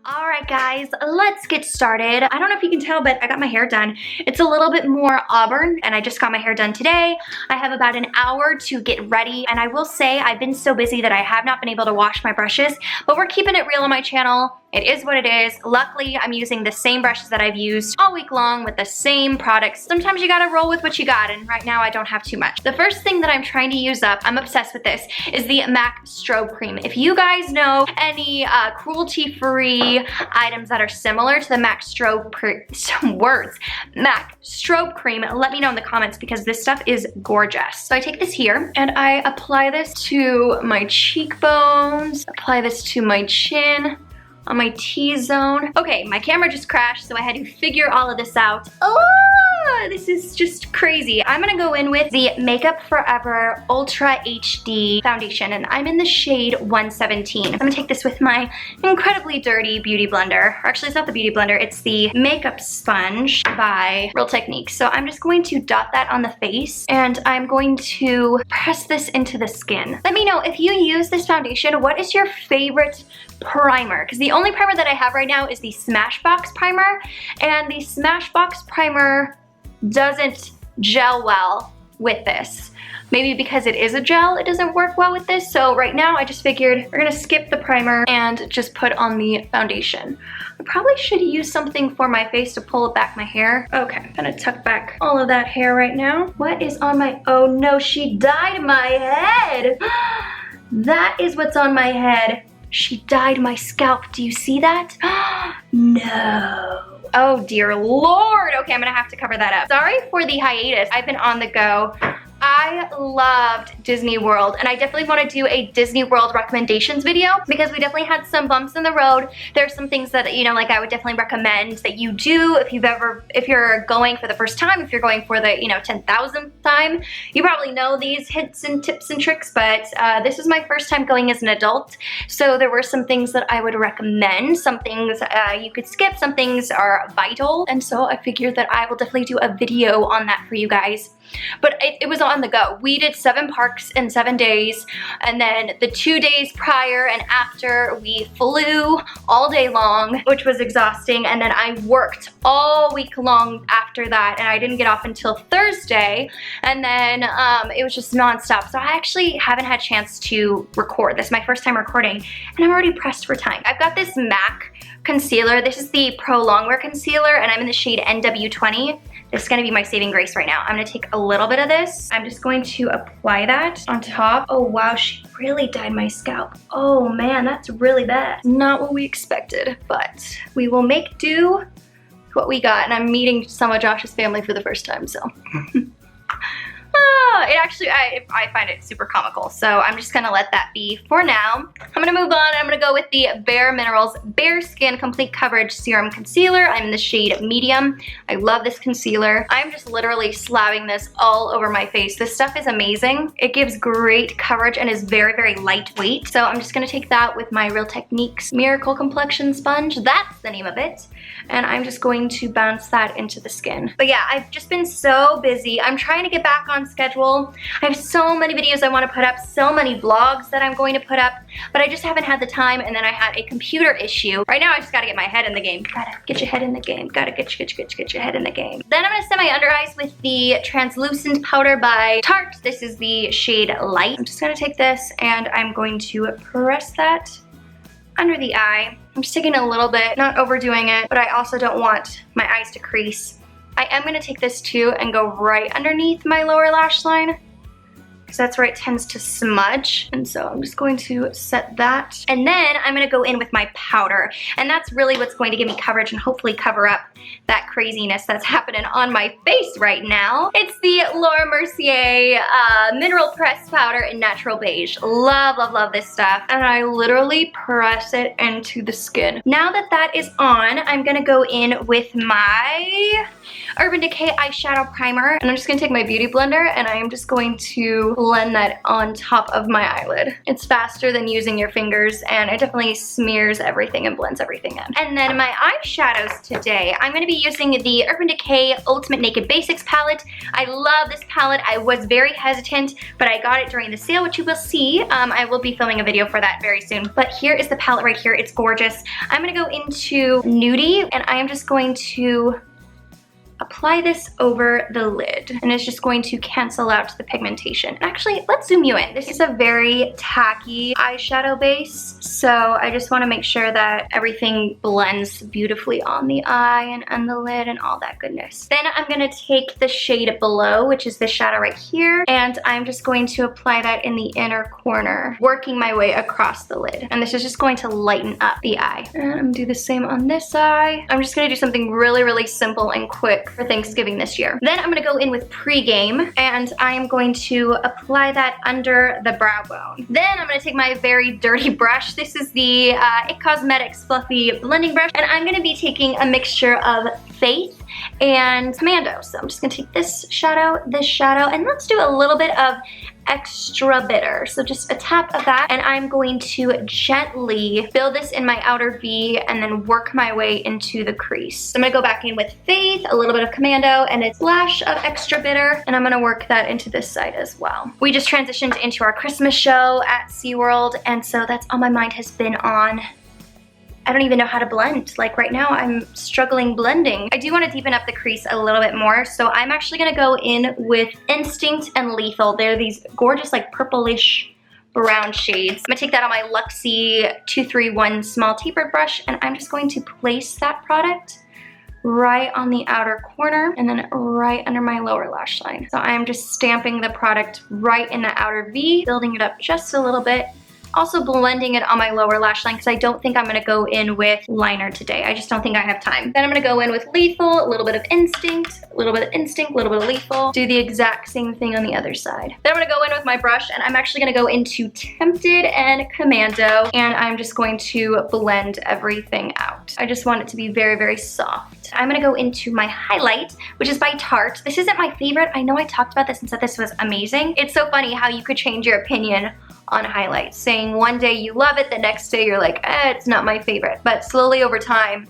Alright guys, let's get started. I don't know if you can tell, but I got my hair done. It's a little bit more auburn, and I just got my hair done today. I have about an hour to get ready, and I will say I've been so busy that I have not been able to wash my brushes, but we're keeping it real on my channel. It is what it is. Luckily, I'm using the same brushes that I've used all week long with the same products. Sometimes you gotta roll with what you got, and right now I don't have too much. The first thing that I'm trying to use up, I'm obsessed with this, is the MAC Strobe Cream. If you guys know any cruelty-free items that are similar to the MAC Strobe Cream, let me know in the comments because this stuff is gorgeous. So I take this here and I apply this to my cheekbones, apply this to my chin, on my T-zone. Okay, my camera just crashed, so I had to figure all of this out. Oh, this is just crazy. I'm gonna go in with the Makeup Forever Ultra HD foundation, and I'm in the shade 117. I'm gonna take this with my incredibly dirty beauty blender. Or actually, it's not the beauty blender, it's the makeup sponge by Real Techniques. So I'm just going to dot that on the face, and I'm going to press this into the skin. Let me know if you use this foundation, what is your favorite primer? Because the only primer that I have right now is the Smashbox primer, and the Smashbox primer doesn't gel well with this. Maybe because it is a gel, it doesn't work well with this. So right now I just figured we're gonna skip the primer and just put on the foundation. I probably should use something for my face to pull back my hair. Okay, I'm gonna tuck back all of that hair right now. What is on my, oh no, she dyed my head. That is what's on my head. She dyed my scalp. Do you see that? No. Oh dear Lord. Okay, I'm gonna have to cover that up. Sorry for the hiatus. I've been on the go. I loved Disney World, and I definitely want to do a Disney World recommendations video because we definitely had some bumps in the road. There's some things that, you know, like I would definitely recommend that you do if you're going for the first time, if you're going for the, 10,000th time. You probably know these hints and tips and tricks, but this was my first time going as an adult. So there were some things that I would recommend. Some things you could skip, some things are vital. And so I figured that I will definitely do a video on that for you guys. But it was on the go. We did 7 parks in 7 days, and then the 2 days prior and after we flew all day long, which was exhausting, and then I worked all week long after that, and I didn't get off until Thursday, and then it was just nonstop. So I actually haven't had a chance to record. This is my first time recording, and I'm already pressed for time. I've got this MAC concealer. This is the Pro Longwear Concealer, and I'm in the shade NW20. This is gonna be my saving grace right now. I'm gonna take a little bit of this. I'm just going to apply that on top. Oh wow, she really dyed my scalp. Oh man, that's really bad. Not what we expected, but we will make do with what we got. And I'm meeting some of Josh's family for the first time, so. I find it super comical, so I'm just gonna let that be for now. I'm gonna move on. I'm gonna go with the Bareminerals Bareskin Complete Coverage Serum Concealer. I'm in the shade medium. I love this concealer. I'm just literally slapping this all over my face. This stuff is amazing. It gives great coverage and is very, very lightweight. So I'm just gonna take that with my Real Techniques Miracle Complexion Sponge. That's the name of it. And I'm just going to bounce that into the skin. But yeah, I've just been so busy. I'm trying to get back on schedule. I have so many videos I want to put up, so many vlogs that I'm going to put up, but I just haven't had the time, and then I had a computer issue. Right now I just gotta get my head in the game. Gotta get your head in the game. Gotta get your head in the game. Then I'm gonna set my under eyes with the translucent powder by Tarte. This is the shade Light. I'm just gonna take this and I'm going to press that under the eye. I'm just taking a little bit, not overdoing it, but I also don't want my eyes to crease. I am gonna take this too and go right underneath my lower lash line, because that's where it tends to smudge. And so I'm just going to set that. And then I'm gonna go in with my powder. And that's really what's going to give me coverage and hopefully cover up that craziness that's happening on my face right now. It's the Mercier Mineral Pressed Powder in Natural Beige. Love, love, love this stuff. And I literally press it into the skin. Now that that is on, I'm gonna go in with my Urban Decay eyeshadow primer. And I'm just gonna take my beauty blender and I am just going to blend that on top of my eyelid. It's faster than using your fingers, and it definitely smears everything and blends everything in. And then my eyeshadows today, I'm gonna be using the Urban Decay Ultimate Naked Basics palette. I love this palette. I was very hesitant, but I got it during the sale, which you will see. I will be filming a video for that very soon. But here is the palette right here. It's gorgeous. I'm gonna go into Nudie, and I am just going to apply this over the lid, and it's just going to cancel out the pigmentation. Actually, let's zoom you in. This is a very tacky eyeshadow base, so I just want to make sure that everything blends beautifully on the eye and the lid and all that goodness. Then I'm going to take the shade Below, which is this shadow right here, and I'm just going to apply that in the inner corner, working my way across the lid. And this is just going to lighten up the eye. And I'm going to do the same on this eye. I'm just going to do something really, really simple and quick for Thanksgiving this year. Then I'm gonna go in with Pregame, and I am going to apply that under the brow bone. Then I'm gonna take my very dirty brush. This is the IT Cosmetics Fluffy Blending Brush, and I'm gonna be taking a mixture of Faith and Commando. So I'm just gonna take this shadow, and let's do a little bit of Extra Bitter. So just a tap of that, and I'm going to gently fill this in my outer V and then work my way into the crease. So I'm gonna go back in with Faith, a little bit of Commando, and a splash of Extra Bitter, and I'm gonna work that into this side as well. We just transitioned into our Christmas show at SeaWorld, and so that's all my mind has been on. I don't even know how to blend. Like right now, I'm struggling blending. I do want to deepen up the crease a little bit more, so I'm actually gonna go in with Instinct and Lethal. They're these gorgeous like purplish brown shades. I'm gonna take that on my Luxie 231 small tapered brush, and I'm just going to place that product right on the outer corner and then right under my lower lash line. So I'm just stamping the product right in the outer V, building it up just a little bit. Also blending it on my lower lash line because I don't think I'm gonna go in with liner today. I just don't think I have time. Then I'm gonna go in with Lethal, a little bit of Instinct, a little bit of Instinct, a little bit of Lethal. Do the exact same thing on the other side. Then I'm gonna go in with my brush, and I'm actually gonna go into Tempted and Commando, and I'm just going to blend everything out. I just want it to be very, very soft. I'm gonna go into my highlight, which is by Tarte. This isn't my favorite. I know I talked about this and said this was amazing. It's so funny how you could change your opinion on highlights, saying one day you love it, the next day you're like, it's not my favorite. But slowly over time,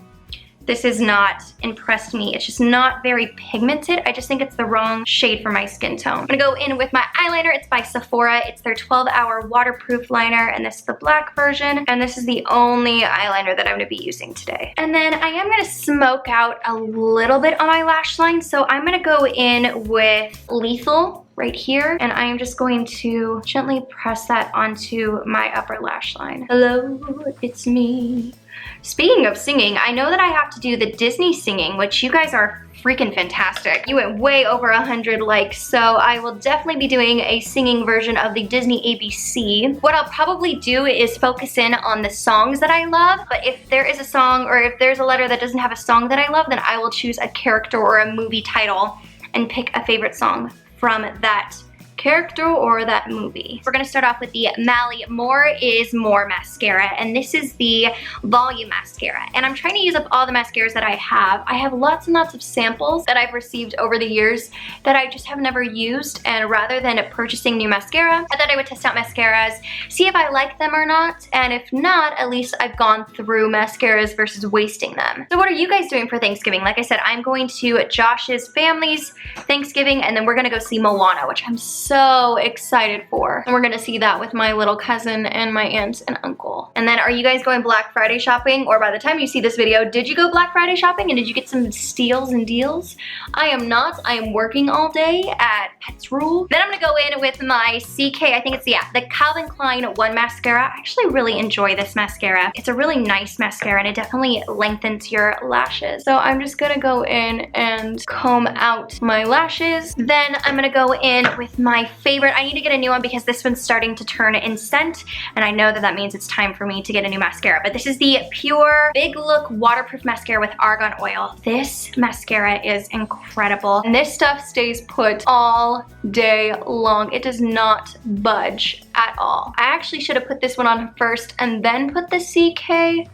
this has not impressed me. It's just not very pigmented. I just think it's the wrong shade for my skin tone. I'm gonna go in with my eyeliner. It's by Sephora. It's their 12-hour waterproof liner, and this is the black version. And this is the only eyeliner that I'm gonna be using today. And then I am gonna smoke out a little bit on my lash line. So I'm gonna go in with Lethal right here, and I am just going to gently press that onto my upper lash line. Hello, it's me. Speaking of singing, I know that I have to do the Disney singing, which you guys are freaking fantastic. You went way over 100 likes, so I will definitely be doing a singing version of the Disney ABC. What I'll probably do is focus in on the songs that I love, but if there is a song or if there's a letter that doesn't have a song that I love, then I will choose a character or a movie title and pick a favorite song from that character or that movie. We're gonna start off with the Mally More is More mascara, and this is the volume mascara. And I'm trying to use up all the mascaras that I have. I have lots and lots of samples that I've received over the years that I just have never used, and rather than purchasing new mascara, I thought I would test out mascaras, see if I like them or not, and if not, at least I've gone through mascaras versus wasting them. So what are you guys doing for Thanksgiving? Like I said, I'm going to Josh's family's Thanksgiving, and then we're gonna go see Moana, which I'm so excited for. And we're gonna see that with my little cousin and my aunt and uncle. And then are you guys going Black Friday shopping? Or by the time you see this video, did you go Black Friday shopping and did you get some steals and deals? I am not. I am working all day at Pets Rule. Then I'm gonna go in with my CK, I think it's the Calvin Klein One Mascara. I actually really enjoy this mascara. It's a really nice mascara and it definitely lengthens your lashes. So I'm just gonna go in and comb out my lashes. Then I'm gonna go in with my favorite. I need to get a new one because this one's starting to turn in scent, and I know that that means it's time for me to get a new mascara. But this is the Pure Big Look Waterproof Mascara with Argan Oil. This mascara is incredible, and this stuff stays put all day long. It does not budge at all. I actually should have put this one on first and then put the CK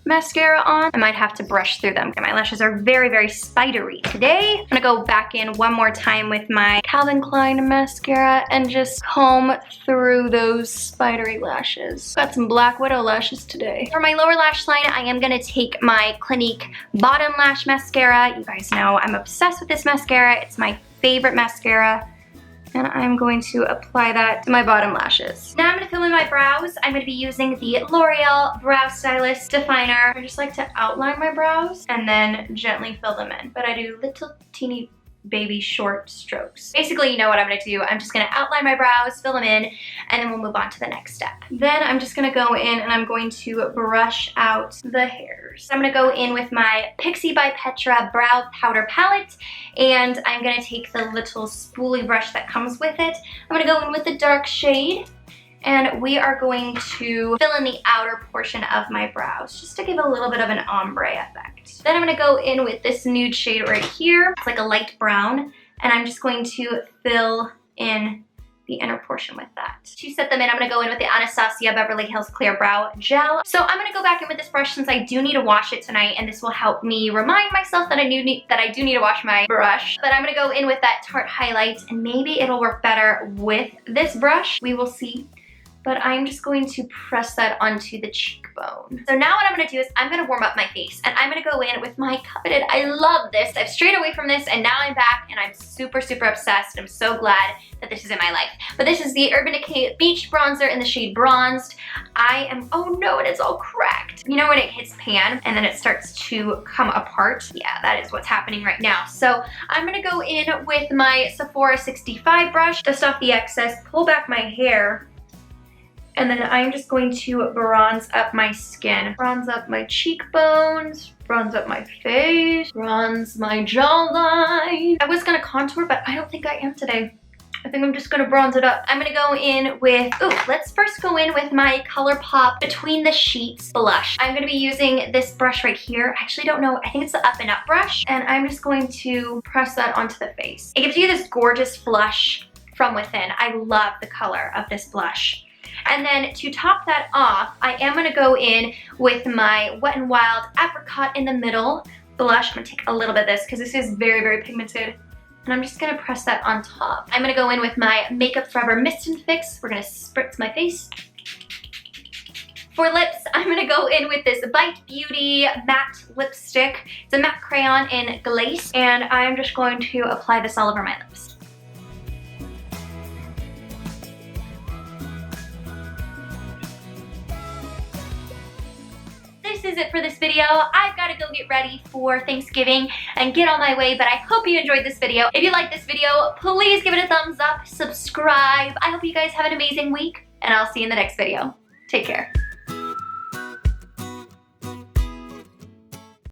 mascara on, I might have to brush through them. My lashes are very, very spidery. Today, I'm gonna go back in one more time with my Calvin Klein mascara and just comb through those spidery lashes. Got some Black Widow lashes today. For my lower lash line, I am gonna take my Clinique Bottom Lash Mascara. You guys know I'm obsessed with this mascara. It's my favorite mascara. And I'm going to apply that to my bottom lashes. Now I'm gonna fill in my brows. I'm gonna be using the Loreal Brow Stylist Definer. I just like to outline my brows and then gently fill them in. But I do little teeny baby short strokes. Basically, you know what I'm gonna do. I'm just gonna outline my brows, fill them in, and then we'll move on to the next step. Then I'm just gonna go in and I'm going to brush out the hairs. I'm gonna go in with my Pixie by Petra Brow Powder Palette, and I'm gonna take the little spoolie brush that comes with it. I'm gonna go in with the dark shade, and we are going to fill in the outer portion of my brows just to give a little bit of an ombre effect. Then I'm gonna go in with this nude shade right here. It's like a light brown, and I'm just going to fill in the inner portion with that. To set them in, I'm gonna go in with the Anastasia Beverly Hills Clear Brow Gel. So I'm gonna go back in with this brush since I do need to wash it tonight, and this will help me remind myself that I do need to wash my brush. But I'm gonna go in with that Tarte highlight, and maybe it'll work better with this brush. We will see. But I'm just going to press that onto the cheekbone. So now what I'm gonna do is I'm gonna warm up my face, and I'm gonna go in with my coveted, I love this. I've strayed away from this and now I'm back and I'm super, super obsessed. I'm so glad that this is in my life. But this is the Urban Decay Beach Bronzer in the shade Bronzed. Oh no, it is all cracked. You know when it hits pan and then it starts to come apart? Yeah, that is what's happening right now. So I'm gonna go in with my Sephora 65 brush, dust off the excess, pull back my hair, and then I'm just going to bronze up my skin. Bronze up my cheekbones, bronze up my face, bronze my jawline. I was gonna contour, but I don't think I am today. I think I'm just gonna bronze it up. I'm gonna go in with, let's first go in with my ColourPop Between the Sheets blush. I'm gonna be using this brush right here. I actually don't know, I think it's the Up and Up brush. And I'm just going to press that onto the face. It gives you this gorgeous flush from within. I love the color of this blush. And then to top that off, I am gonna go in with my Wet n Wild Apricot in the Middle blush. I'm gonna take a little bit of this because this is very, very pigmented. And I'm just gonna press that on top. I'm gonna go in with my Makeup Forever Mist and Fix. We're gonna spritz my face. For lips, I'm gonna go in with this Bite Beauty matte lipstick. It's a matte crayon in Glace, and I'm just going to apply this all over my lips. This is it for this video. I've got to go get ready for Thanksgiving and get on my way, but I hope you enjoyed this video. If you like this video, please give it a thumbs up, subscribe. I hope you guys have an amazing week, and I'll see you in the next video. Take care.